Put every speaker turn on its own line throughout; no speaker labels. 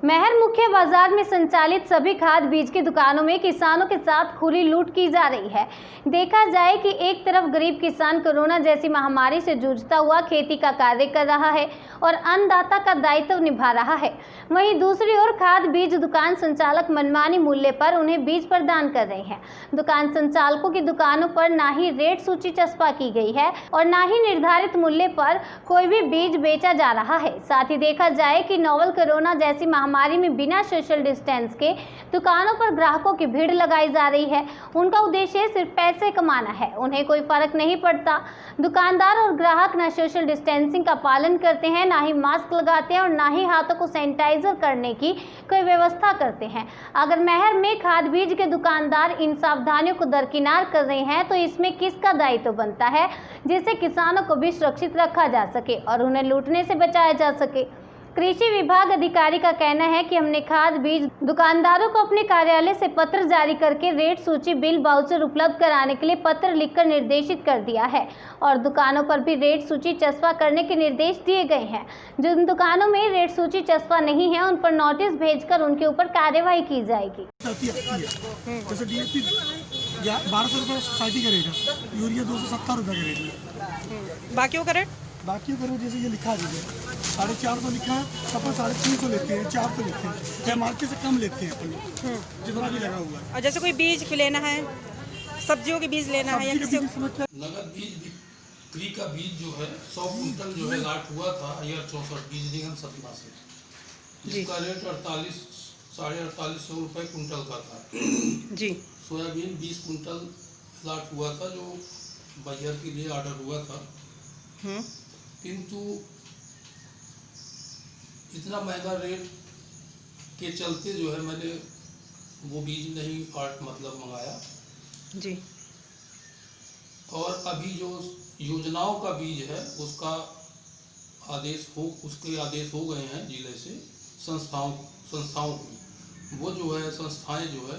महर मुख्य बाजार में संचालित सभी खाद बीज की दुकानों में किसानों के साथ खुली लूट की जा रही है। देखा जाए कि एक तरफ गरीब किसान कोरोना जैसी महामारी से जूझता हुआ खेती का कार्य कर रहा है और अन्नदाता का दायित्व निभा रहा है, वहीं दूसरी ओर खाद बीज दुकान संचालक मनमानी मूल्य पर उन्हें बीज प्रदान कर रहे हैं। दुकान संचालकों की दुकानों पर ना ही रेट सूची चस्पा की गई है और ना ही निर्धारित मूल्य पर कोई भी बीज बेचा जा रहा है। साथ ही देखा जाए कि नोवल कोरोना जैसी महामारी में बिना सोशल डिस्टेंस के दुकानों पर ग्राहकों की भीड़ लगाई जा रही है। उनका उद्देश्य सिर्फ पैसे कमाना है, उन्हें कोई फर्क नहीं पड़ता। दुकानदार और ग्राहक न सोशल डिस्टेंसिंग का पालन करते हैं, ना ही मास्क लगाते हैं और ना ही हाथों को सैनिटाइजर करने की कोई व्यवस्था करते हैं। अगर महर में खाद बीज के दुकानदार इन सावधानियों को दरकिनार कर रहे हैं तो इसमें किसका दायित्व बनता है, जिससे किसानों को भी सुरक्षित रखा जा सके और उन्हें लूटने से बचाया जा सके। कृषि विभाग अधिकारी का कहना है कि हमने खाद बीज दुकानदारों को अपने कार्यालय से पत्र जारी करके रेट सूची, बिल, वाउचर उपलब्ध कराने के लिए पत्र लिखकर निर्देशित कर दिया है और दुकानों पर भी रेट सूची चस्पा करने के निर्देश दिए गए हैं। जिन दुकानों में रेट सूची चस्पा नहीं है उन पर नोटिस भेजकर उनके ऊपर कार्यवाही की जाएगी।
जैसे DAP 1200 रुपये सोसाइटी का रेट है, यूरिया 270 रुपये का रेट है।
बाकियों का रेट
जैसे ये लिखा है 450 लिखा है, अपन 350 लेते हैं, 400 लेते हैं, मार्केट से कम लेते हैं अपन जितना भी लगा हुआ है।
और जैसे कोई बीज लेना है, सब्जियों के बीज लेना है या किसी
नगद बीज बिक्री का बीज जो है 100 कुंटल जो है लाट हुआ था IR 64 बीज निगम सतना से, जिसका रेट 48-4850 रुपये कुंटल का था
जी।
सोयाबीन 20 कुंटल लाट हुआ था जो बाजार के लिए ऑर्डर हुआ था, किंतु इतना महंगा रेट के चलते जो है मैंने वो बीज नहीं मंगाया
जी।
और अभी जो योजनाओं का बीज है उसके आदेश हो गए हैं जिले से संस्थाओं को। वो जो है संस्थाएं जो है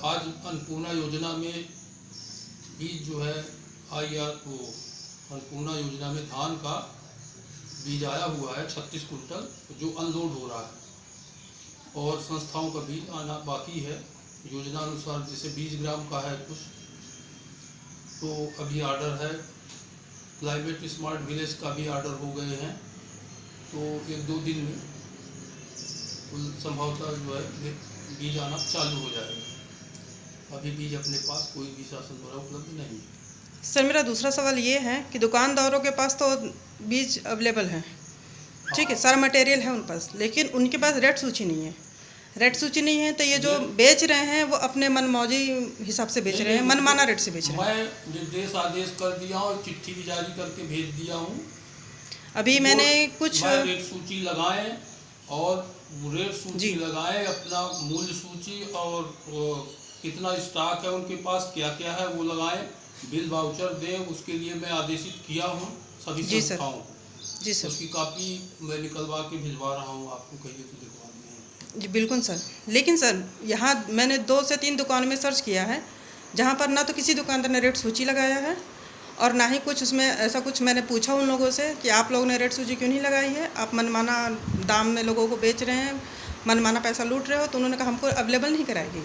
आज अन्नपूर्णा योजना में बीज जो है अन्नपूर्णा योजना में धान का बीज आया हुआ है 36 कुंटल जो अनलोड हो रहा है और संस्थाओं का बीज आना बाकी है। योजना अनुसार जैसे 20 ग्राम का है कुछ, तो अभी ऑर्डर है। क्लाइमेट स्मार्ट विलेज का भी ऑर्डर हो गए हैं, तो 1-2 दिन में संभवतः जो है बीज आना चालू हो जाएगा। अभी बीज अपने पास कोई भी शासन द्वारा उपलब्ध नहीं है।
सर, मेरा दूसरा सवाल ये है कि दुकानदारों के पास तो बीज अवेलेबल है, ठीक है, सारा मटेरियल है उन पास, लेकिन उनके पास रेट सूची नहीं है। रेट सूची नहीं है तो ये जो बेच रहे हैं वो अपने मनमौजी हिसाब से बेच रहे हैं, मनमाना रेट से बेच रहे हैं।
मैं निर्देश आदेश कर दिया हूँ, चिट्ठी भी जारी करके भेज दिया हूँ।
अभी मैंने कुछ
रेट सूची लगाएं और रेट सूची लगाएं, अपना मूल्य सूची और कितना स्टॉक है उनके पास, क्या क्या है वो लगाएं, बिल वाउचर दें। उसके लिए मैं आदेशित किया हूँ सभी संस्थाओं को।
जी सर,
उसकी कॉपी मैं निकलवा के भिजवा रहा हूँ, आपको कहिए तो दिखवा दें।
जी बिल्कुल सर। लेकिन सर यहाँ मैंने 2 से 3 दुकानों में सर्च किया है जहाँ पर ना तो किसी दुकानदार ने रेट सूची लगाया है और ना ही कुछ उसमें ऐसा कुछ मैंने पूछा उन लोगों से कि आप लोगों ने रेट सूची क्यों नहीं लगाई है, आप मनमाना दाम में लोगों को बेच रहे हैं, मनमाना पैसा लूट रहे हो। तो उन्होंने कहा हमको अवेलेबल नहीं कराएगी।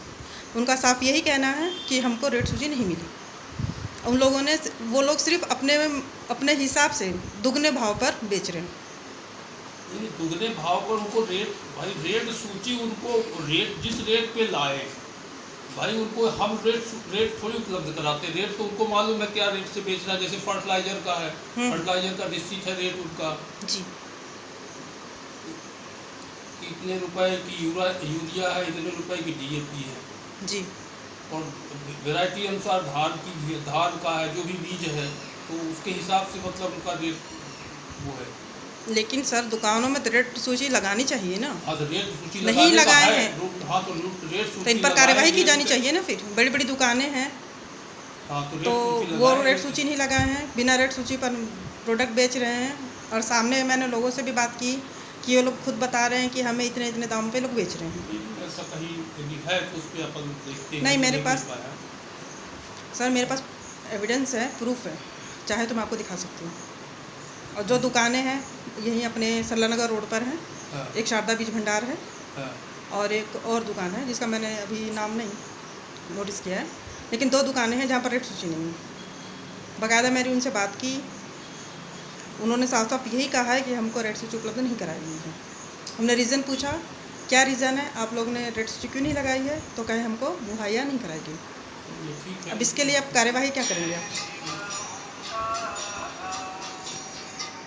उनका साफ यही कहना है कि हमको रेट सूची नहीं मिली। उन लोगों ने वो लोग सिर्फ अपने हिसाब से दुगने भाव पर बेच रहे हैं।
दुगने भाव पर उनको रेट सूची उनको जिस रेट पे लाए भाई, उनको हम रेट थोड़ी उपलब्ध कराते। रेट तो उनको मालूम है क्या रेट से बेचना है। जैसे फर्टिलाइजर का है, फर्टिलाइजर का निश्चित है रेट उनका
जी,
इतने रुपए की यूरिया है, इतने रुपए की DAP है
जी।
और वैरायटी अनुसार धान का है जो भी बीज है, तो उसके हिसाब से उनका रेट वो है।
लेकिन सर दुकानों में तो रेट सूची लगानी चाहिए ना।
हाँ, तो रेट सूची
नहीं लगाए हैं।
हाँ, तो रेट सूची
तो इन पर कार्रवाई की जानी चाहिए ना। फिर बड़ी बड़ी दुकानें हैं,
हाँ,
तो वो रेट सूची नहीं लगाए हैं, बिना रेट सूची पर प्रोडक्ट बेच रहे हैं। और सामने मैंने लोगों से भी बात की कि वो लोग खुद बता रहे हैं कि हमें इतने इतने दाम पे लोग बेच रहे हैं।
ऐसा कहीं है तो उस पे अपन देखते हैं।
नहीं, मेरे पास सर मेरे पास एविडेंस है, प्रूफ है, चाहे तो मैं आपको दिखा सकती हूँ। और जो दुकानें हैं यहीं अपने सल्लानगर रोड पर हैं,
हाँ।
एक शारदा बीज भंडार है
हाँ।
और एक और दुकान है जिसका मैंने अभी नाम नहीं नोटिस किया है, लेकिन 2 दुकानें हैं जहाँ पर रेट सूची नहीं है। बाकायदा मेरी उनसे बात की, उन्होंने साफ साफ यही कहा है कि हमको रेट सूची उपलब्ध नहीं कराई गई है। हमने रीज़न पूछा, क्या रीज़न है, आप लोगों ने रेट सूची क्यों नहीं लगाई है, तो कहे हमको मुहैया नहीं कराई गई।
ये ठीक है।
अब इसके लिए आप कार्यवाही क्या करेंगे आप?